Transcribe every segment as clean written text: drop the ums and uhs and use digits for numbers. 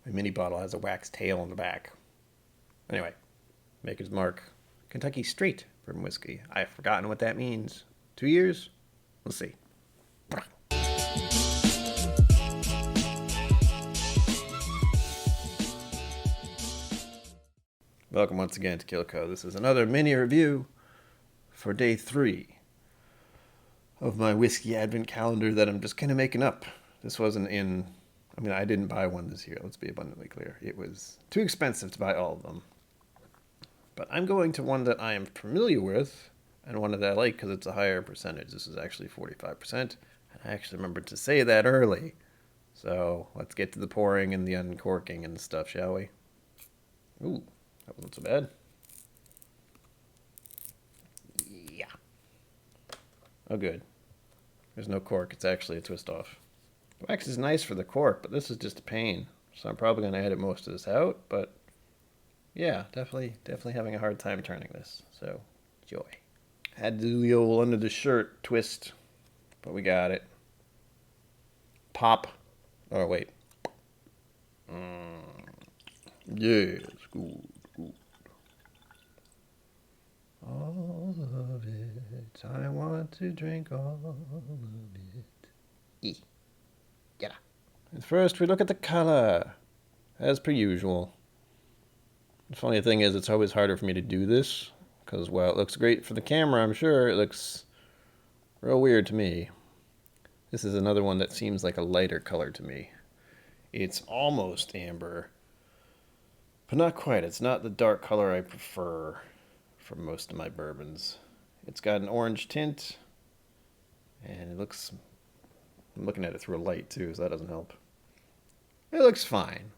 My mini bottle has a wax tail on the back. Anyway, Maker's Mark, Kentucky Straight from whiskey. I've forgotten what that means. 2 years? We'll see. Welcome once again to KIllco. This is another mini review for day 3 of my whiskey advent calendar that I'm just kind of making up. This wasn't in, I didn't buy one this year. Let's be abundantly clear. It was too expensive to buy all of them. But I'm going to one that I am familiar with and one that I like because it's a higher percentage. This is actually 45%. And I actually remembered to say that early. So let's get to the pouring and the uncorking and stuff, shall we? Ooh, that wasn't so bad. Yeah. Oh, good. There's no cork. It's actually a twist off. Wax is nice for the cork, but this is just a pain. So I'm probably going to edit most of this out, but yeah, definitely having a hard time turning this. So, joy. Had to do the old under the shirt twist, but we got it. Pop. Oh, wait. Yes, good. All of it. I want to drink all of it. Yeah. And first, we look at the color, as per usual. The funny thing is, it's always harder for me to do this, because while it looks great for the camera, I'm sure it looks real weird to me. This is another one that seems like a lighter color to me. It's almost amber, but not quite. It's not the dark color I prefer for most of my bourbons. It's got an orange tint, and it looks... I'm looking at it through a light, too, so that doesn't help. It looks fine.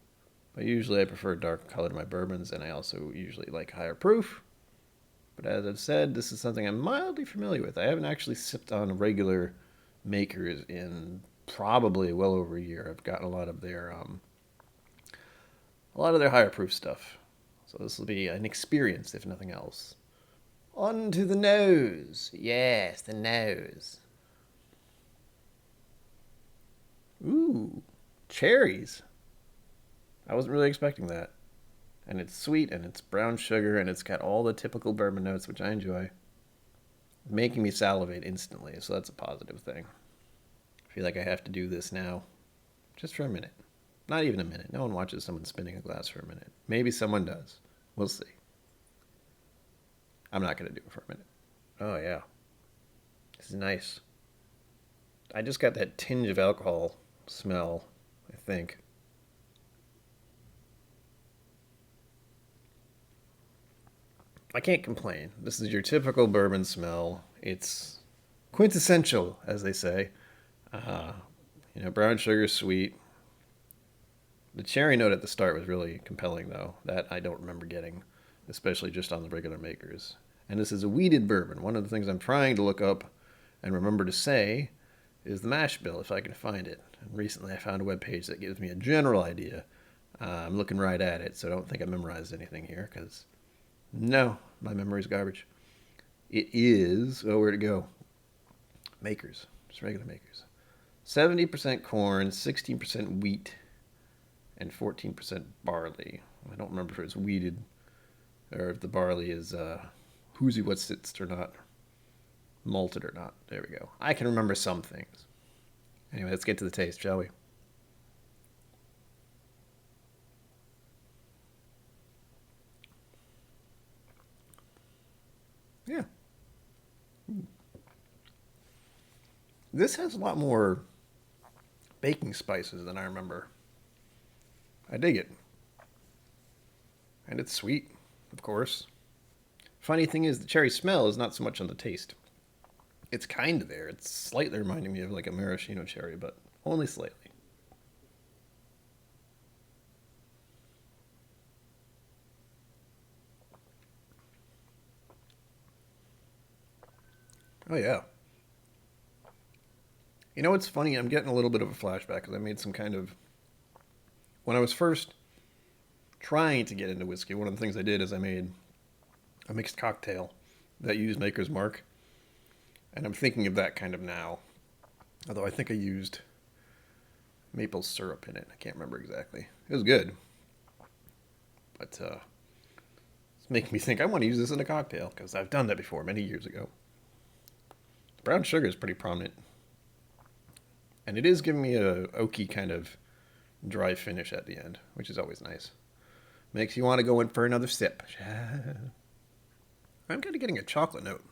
But usually I prefer dark color to my bourbons, and I also usually like higher proof. But as I've said, this is something I'm mildly familiar with. I haven't actually sipped on regular makers in probably well over a year. I've gotten a lot of their higher proof stuff. So this will be an experience, if nothing else. On to the nose. Yes, the nose. Ooh, cherries. I wasn't really expecting that. And it's sweet, and it's brown sugar, and it's got all the typical bourbon notes, which I enjoy. Making me salivate instantly, so that's a positive thing. I feel like I have to do this now. Just for a minute. Not even a minute. No one watches someone spinning a glass for a minute. Maybe someone does. We'll see. I'm not going to do it for a minute. Oh, yeah. This is nice. I just got that tinge of alcohol smell, I think. I can't complain. This is your typical bourbon smell. It's quintessential, as they say. Brown sugar, sweet. The cherry note at the start was really compelling, though. That I don't remember getting, especially just on the regular makers. And this is a wheated bourbon. One of the things I'm trying to look up and remember to say is the mash bill, if I can find it. And recently I found a webpage that gives me a general idea. I'm looking right at it, so don't think I memorized anything here, because no, my memory's garbage. It is, where'd it go? Makers, just regular makers. 70% corn, 16% wheat, and 14% barley. I don't remember if it's wheated or if the barley is whoozy what's it or not, malted or not. There we go. I can remember some things. Anyway, let's get to the taste, shall we? Yeah. This has a lot more baking spices than I remember. I dig it. And it's sweet, of course. Funny thing is, the cherry smell is not so much on the taste. It's kind of there. It's slightly reminding me of like a maraschino cherry, but only slightly. Oh, yeah. You know what's funny? I'm getting a little bit of a flashback because I made some kind of... When I was first trying to get into whiskey, one of the things I did is I made a mixed cocktail that used Maker's Mark. And I'm thinking of that kind of now. Although I think I used maple syrup in it. I can't remember exactly. It was good. But it's making me think I want to use this in a cocktail because I've done that before many years ago. Brown sugar is pretty prominent. And it is giving me a oaky kind of dry finish at the end, which is always nice. Makes you want to go in for another sip. I'm kind of getting a chocolate note.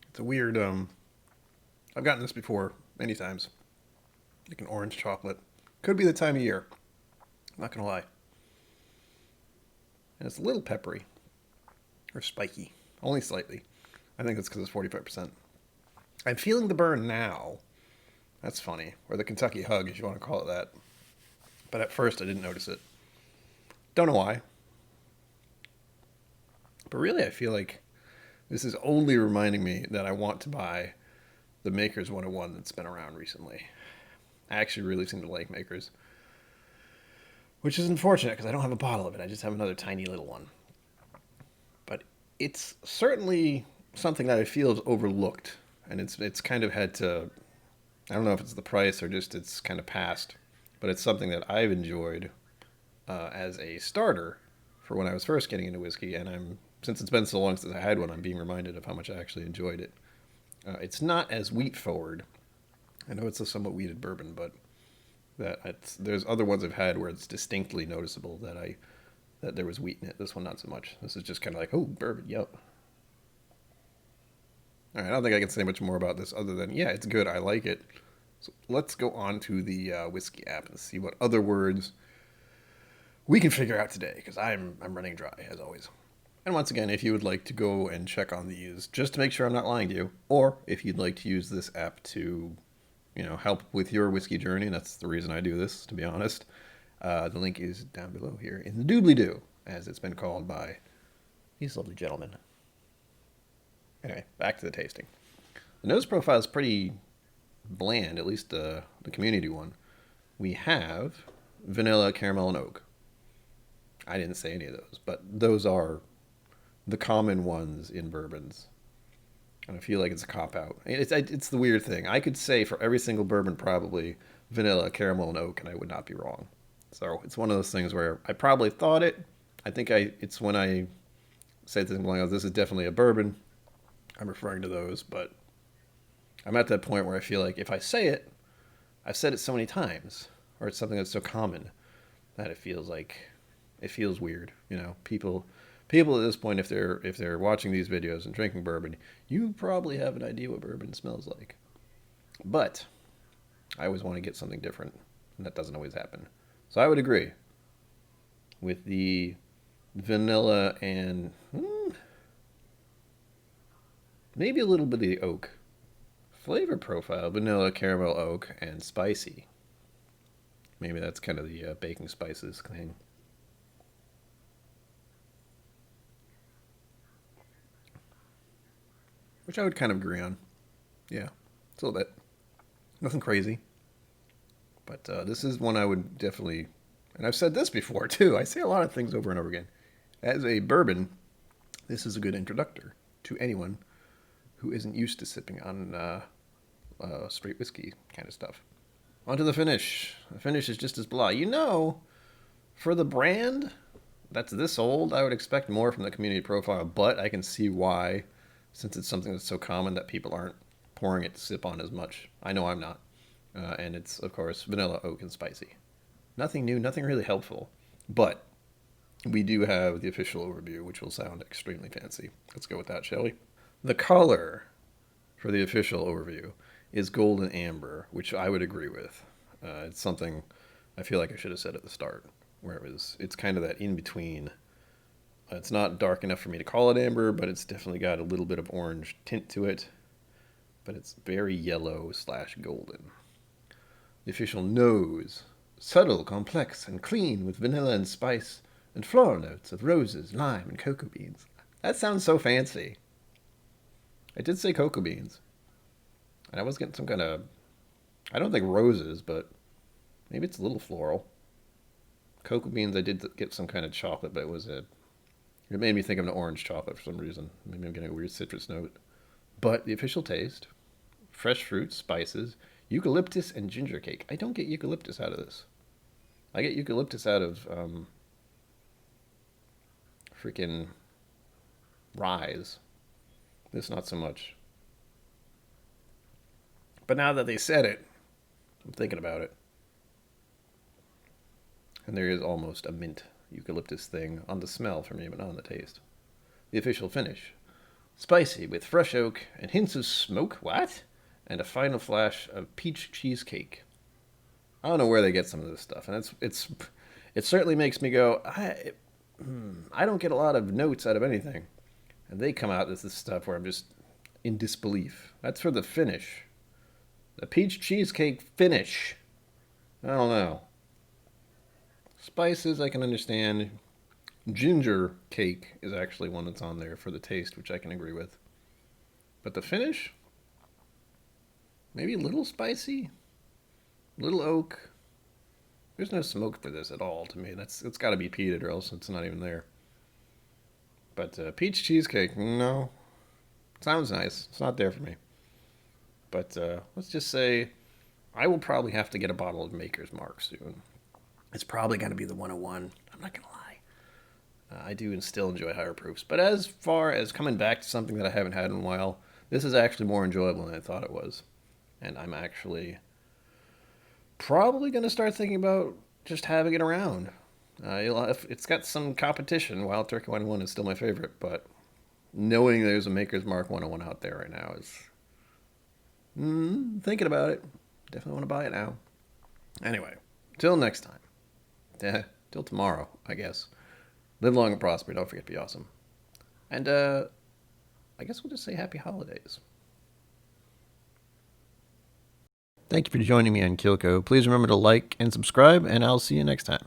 It's a weird, I've gotten this before many times. Like an orange chocolate. Could be the time of year. I'm not going to lie. And it's a little peppery. Or spiky. Only slightly. I think it's because it's 45%. I'm feeling the burn now. That's funny. Or the Kentucky hug, if you want to call it that. But at first I didn't notice it. Don't know why. But really I feel like this is only reminding me that I want to buy the Maker's 101 that's been around recently. I actually really seem to like Maker's. Which is unfortunate because I don't have a bottle of it. I just have another tiny little one. But it's certainly something that I feel is overlooked. And it's kind of had to, I don't know if it's the price or just it's kind of passed. But it's something that I've enjoyed as a starter for when I was first getting into whiskey. And since it's been so long since I had one, I'm being reminded of how much I actually enjoyed it. It's not as wheat forward. I know it's a somewhat wheated bourbon, but there's other ones I've had where it's distinctly noticeable that there was wheat in it. This one, not so much. This is just kind of like, oh, bourbon, yep. All right, I don't think I can say much more about this other than, yeah, it's good. I like it. So let's go on to the Whizzky app and see what other words we can figure out today, because I'm running dry, as always. And once again, if you would like to go and check on these, just to make sure I'm not lying to you, or if you'd like to use this app to, help with your whiskey journey, and that's the reason I do this, to be honest, the link is down below here in the doobly-doo, as it's been called by these lovely gentlemen. Anyway, back to the tasting. The nose profile is pretty bland, at least the community one. We have vanilla, caramel, and oak. I didn't say any of those, but those are the common ones in bourbons. And I feel like it's a cop-out. It's the weird thing. I could say for every single bourbon probably vanilla, caramel, and oak, and I would not be wrong. So it's one of those things where I probably thought it. I think it's when I say something like, oh, this is definitely a bourbon, I'm referring to those, but I'm at that point where I feel like if I say it, I've said it so many times, or it's something that's so common that it feels weird. People at this point, if they're watching these videos and drinking bourbon, you probably have an idea what bourbon smells like. But I always want to get something different, and that doesn't always happen. So I would agree with the vanilla and maybe a little bit of the oak. Flavor profile, vanilla, caramel, oak, and spicy. Maybe that's kind of the baking spices thing. Which I would kind of agree on. Yeah, it's a little bit. Nothing crazy. But this is one I would definitely, and I've said this before too, I say a lot of things over and over again. As a bourbon, this is a good introductor to anyone who isn't used to sipping on straight whiskey kind of stuff. On to the finish. The finish is just as blah. For the brand that's this old, I would expect more from the community profile, but I can see why, since it's something that's so common that people aren't pouring it to sip on as much. I know I'm not. And it's, of course, vanilla, oak, and spicy. Nothing new, nothing really helpful. But we do have the official overview, which will sound extremely fancy. Let's go with that, shall we? The color for the official overview is golden amber, which I would agree with. It's something I feel like I should have said at the start, where it's kind of that in-between. It's not dark enough for me to call it amber, but it's definitely got a little bit of orange tint to it. But it's very yellow/golden. The official nose, subtle, complex, and clean with vanilla and spice and floral notes of roses, lime, and cocoa beans. That sounds so fancy. I did say cocoa beans. And I was getting some kind of, I don't think roses, but maybe it's a little floral. Cocoa beans, I did get some kind of chocolate, but it made me think of an orange chocolate for some reason. Maybe I'm getting a weird citrus note. But the official taste, fresh fruits, spices, Eucalyptus and ginger cake. I don't get eucalyptus out of this. I get eucalyptus out of freaking Rise. This not so much. But now that they said it, I'm thinking about it. And there is almost a mint eucalyptus thing on the smell for me, but not on the taste. The official finish. Spicy with fresh oak and hints of smoke. What? And a final flash of peach cheesecake. I don't know where they get some of this stuff, and it certainly makes me go, I don't get a lot of notes out of anything. And they come out with this stuff where I'm just in disbelief. That's for the finish. The peach cheesecake finish. I don't know. Spices I can understand. Ginger cake is actually one that's on there for the taste, which I can agree with. But the finish? Maybe a little spicy? Little oak? There's no smoke for this at all to me. It's got to be peated or else it's not even there. But peach cheesecake, no. Sounds nice. It's not there for me. But let's just say I will probably have to get a bottle of Maker's Mark soon. It's probably going to be the 101. I'm not going to lie. I do and still enjoy higher proofs. But as far as coming back to something that I haven't had in a while, this is actually more enjoyable than I thought it was. And I'm actually probably going to start thinking about just having it around. It's got some competition. Wild Turkey 101 is still my favorite, but knowing there's a Maker's Mark 101 out there right now is thinking about it. Definitely want to buy it now. Anyway, till next time. Till tomorrow, I guess. Live long and prosper. Don't forget to be awesome. And I guess we'll just say happy holidays. Thank you for joining me on KIllco. Please remember to like and subscribe, and I'll see you next time.